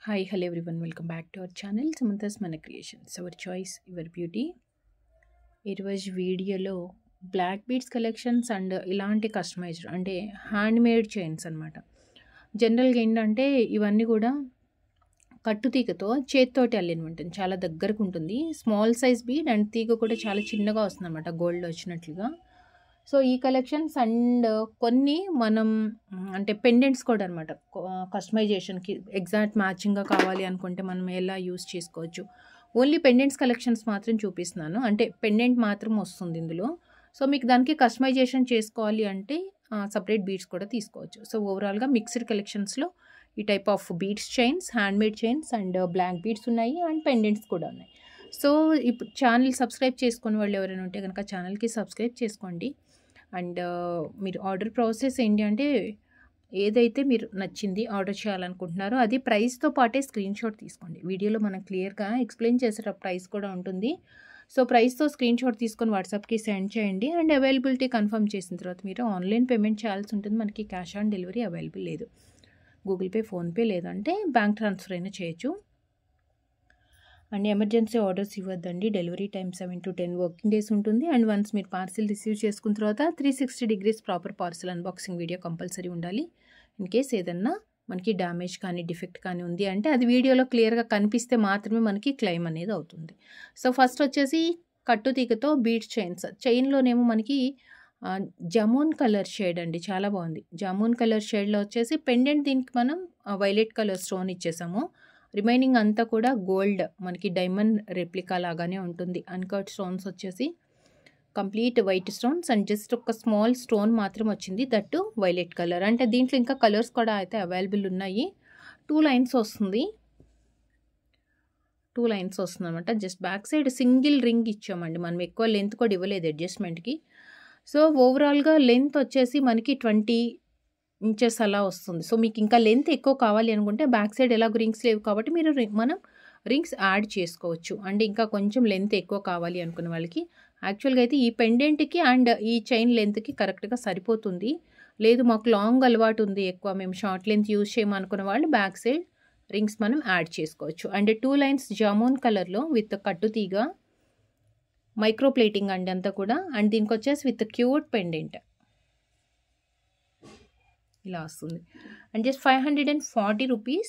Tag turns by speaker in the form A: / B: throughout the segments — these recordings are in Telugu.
A: Hi, hello everyone. Welcome back to our channel Samantha's Mana Creations. Our choice, your beauty. ఈరోజు వీడియోలో బ్లాక్ బీడ్స్ కలెక్షన్స్ అండ్ ఇలాంటి కస్టమైజ్డ్ అంటే హ్యాండ్మేడ్ చైన్స్ అనమాట. జనరల్గా ఏంటంటే ఇవన్నీ కూడా కట్టుతీగతో చేతితోటి అల్లిన ఉంటుంది, చాలా దగ్గరకు ఉంటుంది. స్మాల్ సైజ్ బీడ్ అండ్ తీగ కూడా చాలా చిన్నగా వస్తుంది అనమాట, గోల్డ్ వచ్చినట్లుగా. సో ఈ కలెక్షన్స్ అండ్ కొన్ని మనం అంటే పెండెంట్స్ కూడా అనమాట, కస్టమైజేషన్కి ఎగ్జాక్ట్ మ్యాచింగ్గా కావాలి అనుకుంటే మనం ఎలా యూస్ చేసుకోవచ్చు. ఓన్లీ పెండెంట్స్ కలెక్షన్స్ మాత్రం చూపిస్తున్నాను, అంటే పెండెంట్ మాత్రం వస్తుంది ఇందులో. సో మీకు దానికి కస్టమైజేషన్ చేసుకోవాలి అంటే సపరేట్ బీడ్స్ కూడా తీసుకోవచ్చు. సో ఓవరాల్గా మిక్స్డ్ కలెక్షన్స్లో ఈ type of beads chains, handmade chains and black beads ఉన్నాయి అండ్ పెండెంట్స్ కూడా ఉన్నాయి. సో ఇప్పుడు ఛానల్ సబ్స్క్రైబ్ చేసుకునే వాళ్ళు ఎవరైనా ఉంటే కనుక ఛానల్కి సబ్స్క్రైబ్ చేసుకోండి. అండ్ మీరు ఆర్డర్ ప్రాసెస్ ఏంటి అంటే, ఏదైతే మీరు నచ్చింది ఆర్డర్ చేయాలనుకుంటున్నారో అది ప్రైస్తో పాటే స్క్రీన్ షాట్ తీసుకోండి. వీడియోలో మనం క్లియర్గా ఎక్స్ప్లెయిన్ చేసేట ప్రైస్ కూడా ఉంటుంది. సో ప్రైస్తో స్క్రీన్ షాట్ తీసుకొని వాట్సాప్కి సెండ్ చేయండి. అండ్ అవైలబిలిటీ కన్ఫర్మ్ చేసిన తర్వాత మీరు ఆన్లైన్ పేమెంట్ చేయాల్సి ఉంటుంది. మనకి క్యాష్ ఆన్ డెలివరీ అవైలబుల్ లేదు. గూగుల్ పే, ఫోన్పే లేదంటే బ్యాంక్ ట్రాన్స్ఫర్ అయినా చేయొచ్చు. అండ్ ఎమర్జెన్సీ ఆర్డర్స్ ఇవ్వద్దండి. Delivery time 7 to 10 working days ఉంటుంది. అండ్ వన్స్ మీరు పార్సిల్ రిసీవ్ చేసుకున్న తర్వాత 360 degrees proper parcel unboxing video compulsory ఉండాలి. ఇన్ కేస్ ఏదన్నా మనకి డ్యామేజ్ కానీ డిఫెక్ట్ కానీ ఉంది అంటే అది వీడియోలో క్లియర్గా కనిపిస్తే మాత్రమే మనకి క్లెయిమ్ అనేది అవుతుంది. సో ఫస్ట్ వచ్చేసి కట్టుతీగతో బీడ్స్ చైన్స్. చైన్లోనేమో మనకి జమూన్ కలర్ షేడ్ అండి, చాలా బాగుంది. జమూన్ కలర్ షేడ్లో వచ్చేసి పెండెంట్, దీనికి మనం వైలెట్ కలర్ స్టోన్ ఇచ్చేసాము. రిమైనింగ్ అంతా కూడా గోల్డ్, మనకి డైమండ్ రెప్లికా లాగానే ఉంటుంది. అన్కట్ స్టోన్స్ వచ్చేసి complete white stones and just ఒక స్మాల్ స్టోన్ మాత్రం వచ్చింది, దట్టు వైలెట్ కలర్. అంటే దీంట్లో ఇంకా కలర్స్ కూడా అయితే అవైలబుల్ ఉన్నాయి. 2 lines వస్తుంది, 2 lines వస్తుంది అనమాట. Just back side single ring ఇచ్చామండి, మనం ఎక్కువ లెంత్ కూడా ఇవ్వలేదు అడ్జస్ట్మెంట్కి. సో ఓవరాల్గా లెంత్ వచ్చేసి మనకి 20 inches అలా వస్తుంది. సో మీకు ఇంకా లెంత్ ఎక్కువ కావాలి అనుకుంటే బ్యాక్ సైడ్ ఎలాగో రింగ్స్ లేవు కాబట్టి మనం రింగ్స్ యాడ్ చేసుకోవచ్చు. అండ్ ఇంకా కొంచెం లెంత్ ఎక్కువ కావాలి అనుకున్న వాళ్ళకి యాక్చువల్గా అయితే ఈ పెండెంట్కి అండ్ ఈ చైన్ లెంత్కి కరెక్ట్గా సరిపోతుంది. లేదు మాకు లాంగ్ అలవాటు ఉంది, ఎక్కువ మేము షార్ట్ లెంత్ యూజ్ చేయమనుకున్న వాళ్ళు బ్యాక్ సైడ్ రింగ్స్ మనం యాడ్ చేసుకోవచ్చు. అండ్ 2 lines జామూన్ కలర్లో విత్ కట్టుతీగ మైక్రో ప్లేటింగ్ అండి అంతా కూడా. అండ్ దీనికి వచ్చేసి విత్ క్యూట్ పెండెంట్ ఇలా వస్తుంది. And just 540 rupees.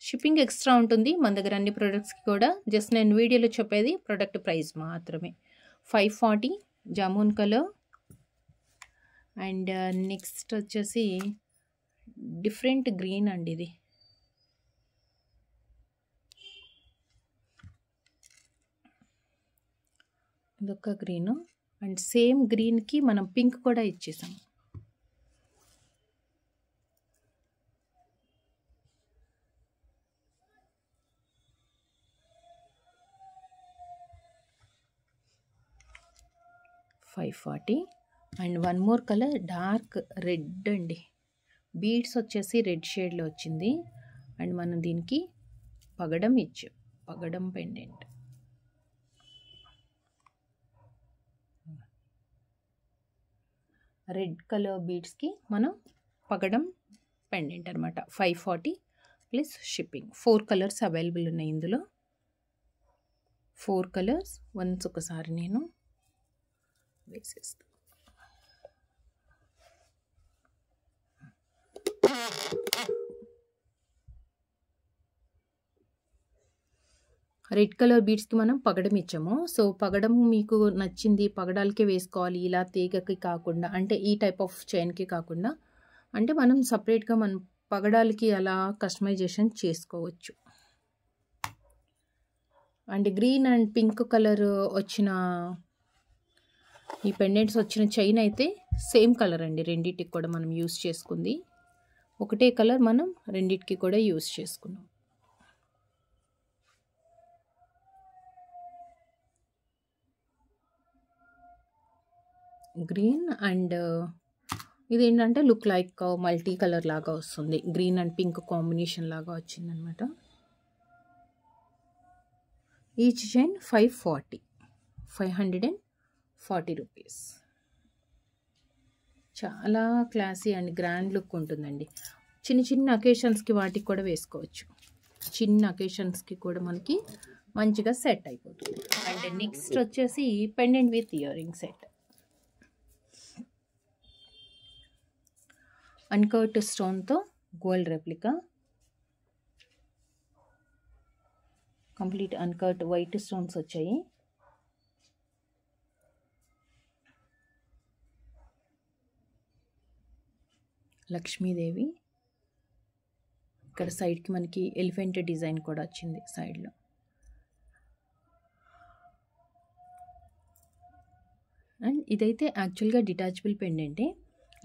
A: Shipping extra ఉంటుంది మన దగ్గర అన్ని ప్రోడక్ట్స్కి కూడా. జస్ట్ నేను వీడియోలో చెప్పేది ప్రోడక్ట్ ప్రైస్ మాత్రమే. 540 జామూన్ కలర్. అండ్ నెక్స్ట్ వచ్చేసి డిఫరెంట్ గ్రీన్ అండి, ఇది ఇదొక గ్రీను అండ్ సేమ్ గ్రీన్కి మనం పింక్ కూడా ఇచ్చేసాం. $540. And one more colour dark red అండి, బీడ్స్ వచ్చేసి రెడ్ షేడ్లో వచ్చింది. అండ్ మనం దీనికి పగడం ఇచ్చాం, పగడం పెండెంట్. రెడ్ కలర్ బీడ్స్కి మనం పగడం పెండెంట్ అనమాట. 540 ప్లస్ షిప్పింగ్. 4 కలర్స్ అవైలబుల్ ఉన్నాయి ఇందులో, 4 కలర్స్. వన్స్ ఒకసారి నేను వేసేస్తాను. రెడ్ కలర్ బీడ్స్కి మనం పగడం ఇచ్చాము. సో పగడం మీకు నచ్చింది పగడాలకే వేసుకోవాలి, ఇలా తీగకి కాకుండా, అంటే ఈ టైప్ ఆఫ్ చైన్కి కాకుండా, అంటే మనం సపరేట్గా మనం పగడాలకి అలా కస్టమైజేషన్ చేసుకోవచ్చు. And green and pink colour వచ్చిన ఈ పెండెంట్స్ వచ్చిన చైన్ అయితే సేమ్ కలర్ అండి, రెండింటికి కూడా మనం యూస్ చేసుకుంది. ఒకటే కలర్ మనం రెండింటికి కూడా యూస్ చేసుకున్నాం. గ్రీన్ అండ్ ఇదేంటంటే లుక్ లైక్ మల్టీ కలర్ లాగా వస్తుంది, గ్రీన్ అండ్ పింక్ కాంబినేషన్ లాగా వచ్చిందనమాట. Each chain 540 rupees. చాలా క్లాసీ అండ్ గ్రాండ్ లుక్ ఉంటుందండి. చిన్న చిన్న అకేషన్స్కి వాటికి కూడా వేసుకోవచ్చు. చిన్న అకేషన్స్కి కూడా మనకి మంచిగా సెట్ అయిపోతుంది. అండ్ నెక్స్ట్ వచ్చేసి pendant with earring set. Uncut స్టోన్తో gold replica, complete uncut white stones వచ్చాయి. లక్ష్మీదేవి, ఇక్కడ సైడ్కి మనకి ఎలిఫెంట్ డిజైన్ కూడా వచ్చింది సైడ్లో. అండ్ ఇదైతే యాక్చువల్గా డిటాచబుల్ పెండెంటే,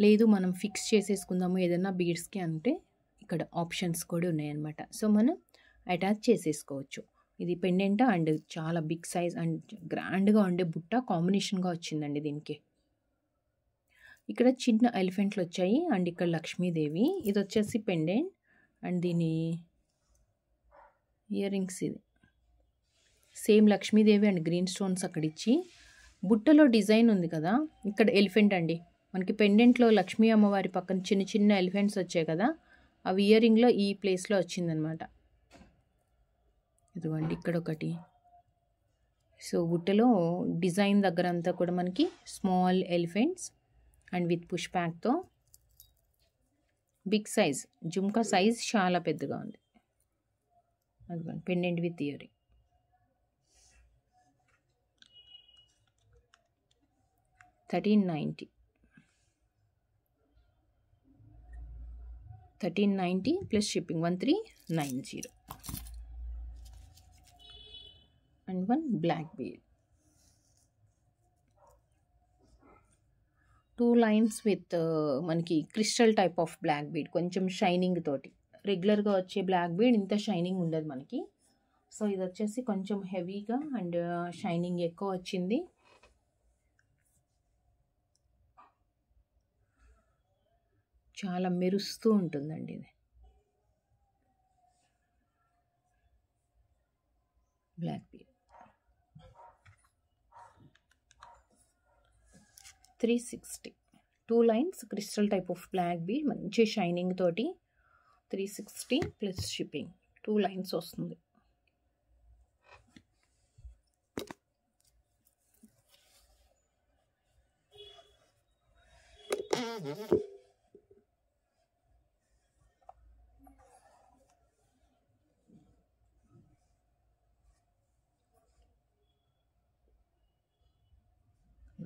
A: లేదు మనం ఫిక్స్ చేసేసుకుందాము ఏదైనా బీడ్స్కి అంటే ఇక్కడ ఆప్షన్స్ కూడా ఉన్నాయన్నమాట. సో మనం అటాచ్ చేసేసుకోవచ్చు. ఇది పెండెంట్ అండ్ చాలా బిగ్ సైజ్ అండ్ గ్రాండ్గా ఉండే బుట్ట కాంబినేషన్గా వచ్చిందండి దీనికి. ఇక్కడ చిన్న ఎలిఫెంట్లు వచ్చాయి అండ్ ఇక్కడ లక్ష్మీదేవి. ఇది వచ్చేసి పెండెంట్ అండ్ దీని ఇయర్ రింగ్స్. ఇది same Lakshmidevi and green stones అక్కడ ఇచ్చి, బుట్టలో డిజైన్ ఉంది కదా, ఇక్కడ ఎలిఫెంట్ అండి. మనకి పెండెంట్లో లక్ష్మీ అమ్మవారి పక్కన చిన్న చిన్న ఎలిఫెంట్స్ వచ్చాయి కదా, అవి ఇయర్ రింగ్లో ఈ ప్లేస్లో వచ్చిందనమాట. ఇదిగోండి ఇక్కడ ఒకటి. సో బుట్టలో డిజైన్ దగ్గర అంతా కూడా మనకి small elephants and with push బ్యాక్తో బిగ్ సైజ్ జుమ్కా సైజ్ చాలా పెద్దగా ఉంది. అదిగోండి pendant with earring. $1390 plus shipping 1390. And one black bead, 2 lines with మనకి crystal type of black bead, కొంచెం షైనింగ్ తోటి. రెగ్యులర్గా వచ్చే బ్లాక్ బీడ్ ఇంత షైనింగ్ ఉండదు మనకి. సో ఇది వచ్చేసి కొంచెం హెవీగా అండ్ షైనింగ్ ఎక్కువ వచ్చింది. చాలా మెరుస్తూ ఉంటుందండి ఇది black bead. 360, 2 lines crystal type of black bead, మంచి షైనింగ్ తోటి. 360 ప్లస్ షిప్పింగ్, 2 lines వస్తుంది.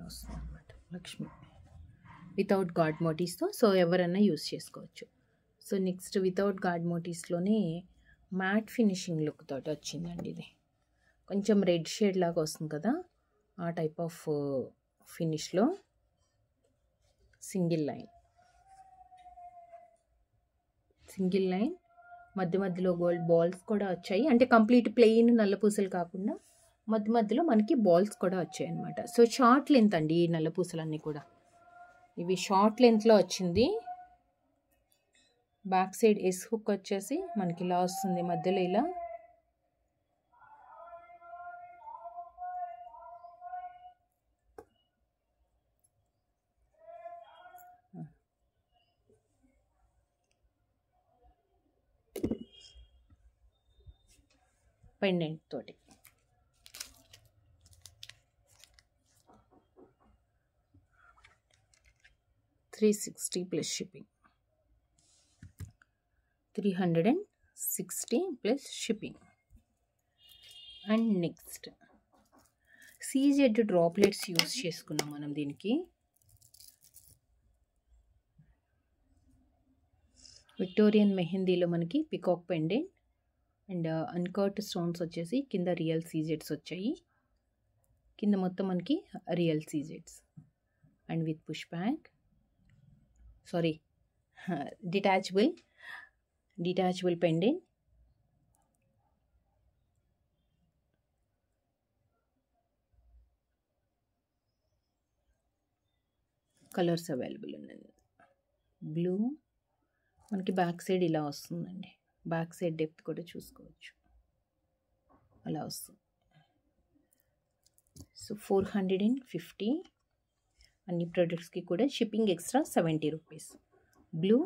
A: వస్తుందన్నమాట లక్ష్మి వితౌట్ గాడ్ మోటీస్తో. సో ఎవరైనా యూస్ చేసుకోవచ్చు. సో నెక్స్ట్ వితౌట్ గాడ్ మోటీస్లోనే మ్యాట్ ఫినిషింగ్ లుక్ తోటి వచ్చిందండి. ఇది కొంచెం రెడ్ షేడ్ లాగా వస్తుంది కదా, ఆ టైప్ ఆఫ్ ఫినిష్లో సింగిల్ లైన్ మధ్య మధ్యలో గోల్డ్ బాల్స్ కూడా వచ్చాయి. అంటే కంప్లీట్ ప్లెయిన్ నల్లపూసలు కాకుండా మధ్య మధ్యలో మనకి బాల్స్ కూడా వచ్చాయి అన్నమాట. సో షార్ట్ లెంత్ అండి ఈ నల్లపూసలన్నీ కూడా. ఇవి షార్ట్ లెంత్లో వచ్చింది. బ్యాక్ సైడ్ ఎస్ హుక్ వచ్చేసి మనకి ఇలా వస్తుంది, మధ్యలో ఇలా. పెండెంట్ తోటి $360 plus shipping, 360 plus shipping. And next CZ droplets use చేసుకున్నాం మనం దీనికి. విక్టోరియన్ మెహందీలో మనకి peacock pendant and uncut stones వచ్చేసి కింద రియల్ సీజెడ్స్ వచ్చాయి. కింద మొత్తం మనకి రియల్ సీజెడ్స్ and with push back, sorry detachable pendant. Colours available ఉన్నాయి. బ్లూ మనకి బ్యాక్ సైడ్ ఇలా వస్తుందండి. బ్యాక్ సైడ్ డెప్త్ కూడా చూసుకోవచ్చు, అలా వస్తుంది. సో 450. అన్ని ప్రోడక్ట్స్కి కూడా shipping extra 70 rupees. Blue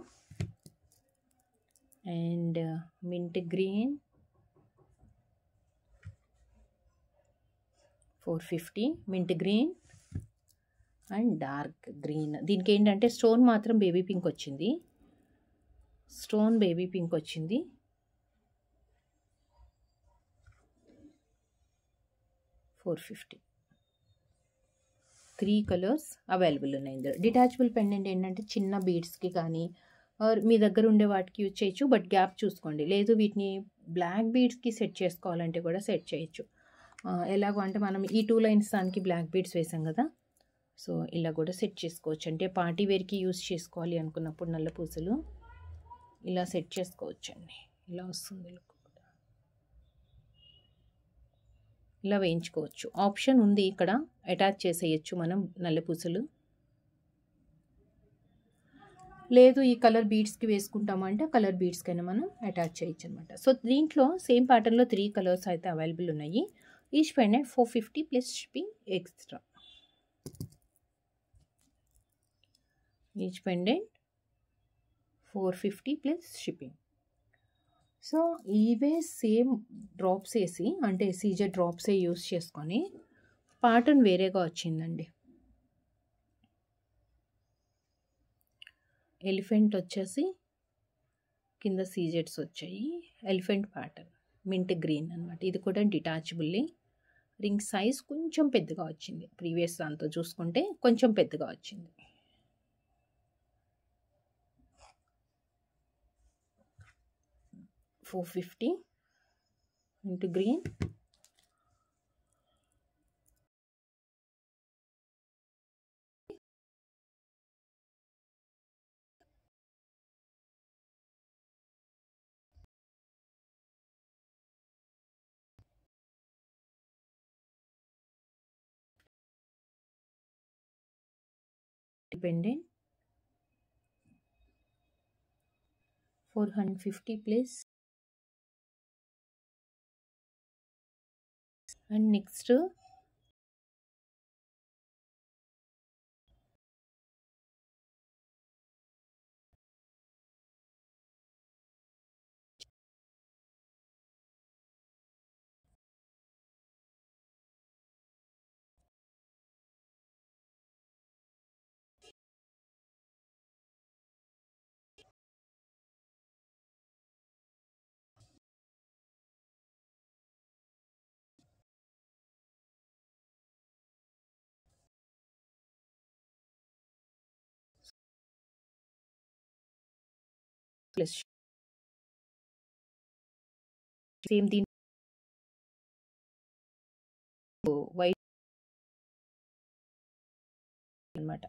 A: and mint green 450, mint green and dark green. దీనికి ఏంటంటే స్టోన్ మాత్రం బేబీ పింక్ వచ్చింది, స్టోన్ బేబీ పింక్ వచ్చింది. 450. 3 కలర్స్ అవైలబుల్ ఉన్నాయి ఇందులో. డిటాచబుల్ పెండెంట్ ఏంటంటే చిన్న బీడ్స్కి కానీ ఆర్ మీ దగ్గర ఉండే వాటికి యూజ్ చేయొచ్చు, బట్ గ్యాప్ చూసుకోండి. లేదు వీటిని బ్లాక్ బీడ్స్కి సెట్ చేసుకోవాలంటే కూడా సెట్ చేయొచ్చు. ఎలాగో అంటే మనం ఈ 2 లైన్స్ దానికి బ్లాక్ బీడ్స్ వేసాం కదా, సో ఇలా కూడా సెట్ చేసుకోవచ్చు. అంటే పార్టీ వేర్కి యూజ్ చేసుకోవాలి అనుకున్నప్పుడు నల్ల పూసలు ఇలా సెట్ చేసుకోవచ్చండి. ఇలా వస్తుంది లుక్, ఇలా వేయించుకోవచ్చు. ఆప్షన్ ఉంది ఇక్కడ, అటాచ్ చేసేయచ్చు మనం నల్లపూసలు. లేదు ఈ కలర్ బీడ్స్కి వేసుకుంటామంటే కలర్ బీడ్స్కైనా మనం అటాచ్ చేయొచ్చు అనమాట. సో దీంట్లో సేమ్ ప్యాటర్న్లో 3 కలర్స్ అయితే అవైలబుల్ ఉన్నాయి. Each pendant 450 plus shipping extra. Each pendant 450 plus shipping. So ఇవే సేమ్ డ్రాప్స్ వేసి, అంటే సీజే డ్రాప్సే యూస్ చేసుకొని ప్యాటర్న్ వేరేగా వచ్చిందండి. ఎలిఫెంట్ వచ్చేసి కింద సీజెట్స్ వచ్చాయి. ఎలిఫెంట్ ప్యాటర్న్ మింట్ గ్రీన్ అనమాట. ఇది కూడా డిటాచబుల్లీ. రింగ్ సైజ్ కొంచెం పెద్దగా వచ్చింది, ప్రీవియస్ దాంతో చూసుకుంటే కొంచెం పెద్దగా వచ్చింది. $450 into green. Pendant 450 plus. And next plus same thing, white అనమాట.